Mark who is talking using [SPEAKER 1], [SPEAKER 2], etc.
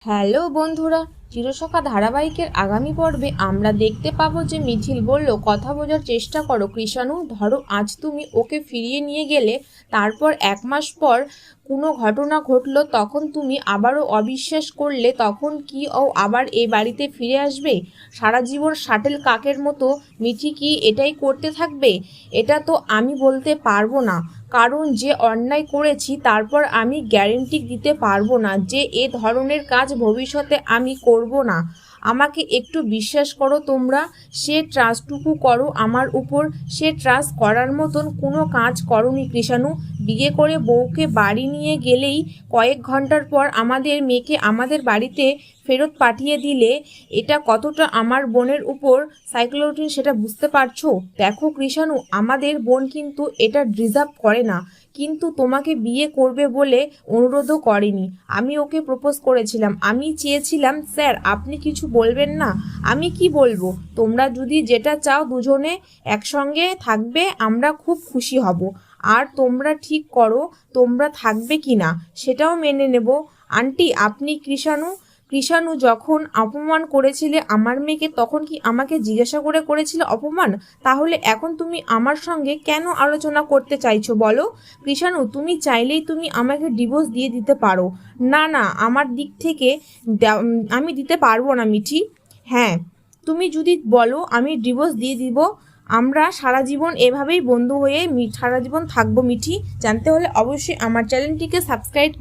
[SPEAKER 1] Hello বন্ধুরা, চিরসখা ধারাবাহিকের আগামী পর্বে আমরা দেখতে পাবো যে মিঠিল বলল, কথা বোঝার চেষ্টা করো কৃষাণু। ধরো আজ তুমি ওকে ফিরিয়ে নিয়ে গেলে, তারপর 1 মাস পর কোনো ঘটনা ঘটলো, তখন তুমি আবারও অবিশ্বাস করলে, তখন কি ও আবার এই বাড়িতে ফিরে আসবে? সারা জীবন শাটেল কাকের মতো মিঠি কি এটাই করতে থাকবে? এটা তো আমি বলতে পারবো না, কারণ যে অন্যায় করেছি তারপর আমি গ্যারেন্টি দিতে পারবো না যে এ ধরনের কাজ ভবিষ্যতে আমি করব না। আমাকে একটু বিশ্বাস করো তোমরা। সে ট্রাস্টটুকু করো আমার উপর। সে ট্রাস্ট করার মতন কোনো কাজ করনি কৃষাণু। বিয়ে করে বউকে বাড়ি নিয়ে গেলেই কয়েক ঘন্টার পর আমাদের মেয়েকে আমাদের বাড়িতে ফেরত পাঠিয়ে দিলে এটা কতটা আমার বোনের উপর সাইকোলজি সেটা বুঝতে পারছো? দেখো কৃষাণু, আমাদের বোন কিন্তু এটা ডিজার্ভ করে না, কিন্তু তোমাকে বিয়ে করবে বলে অনুরোধও করেনি। আমি ওকে প্রপোজ করেছিলাম, আমি চেয়েছিলাম স্যার আপনি কিছু বলবেন না। আমি কি বলবো? তোমরা যদি যেটা চাও দুজনে একসঙ্গে থাকবে, আমরা খুব খুশি হব। আর তোমরা ঠিক করো তোমরা থাকবে কি না, সেটাও মেনে নেব। আন্টি আপনি কৃষাণু যখন অপমান করেছিলে আমার মেয়েকে, তখন কি আমাকে জিজ্ঞাসা করে করেছিলে অপমান? তাহলে এখন তুমি আমার সঙ্গে কেন আলোচনা করতে চাইছো বলো? কৃষাণু তুমি চাইলেই তুমি আমাকে ডিভোর্স দিয়ে দিতে পারো। না না, আমার দিক থেকে আমি দিতে পারবো না মিঠি। হ্যাঁ, তুমি যদি বলো আমি ডিভোর্স দিয়ে দিব, আমরা সারা জীবন এভাবেই বন্ধু হয়ে সারা জীবন থাকবো মিঠি। জানতে হলে অবশ্যই আমার চ্যানেলটিকে সাবস্ক্রাইব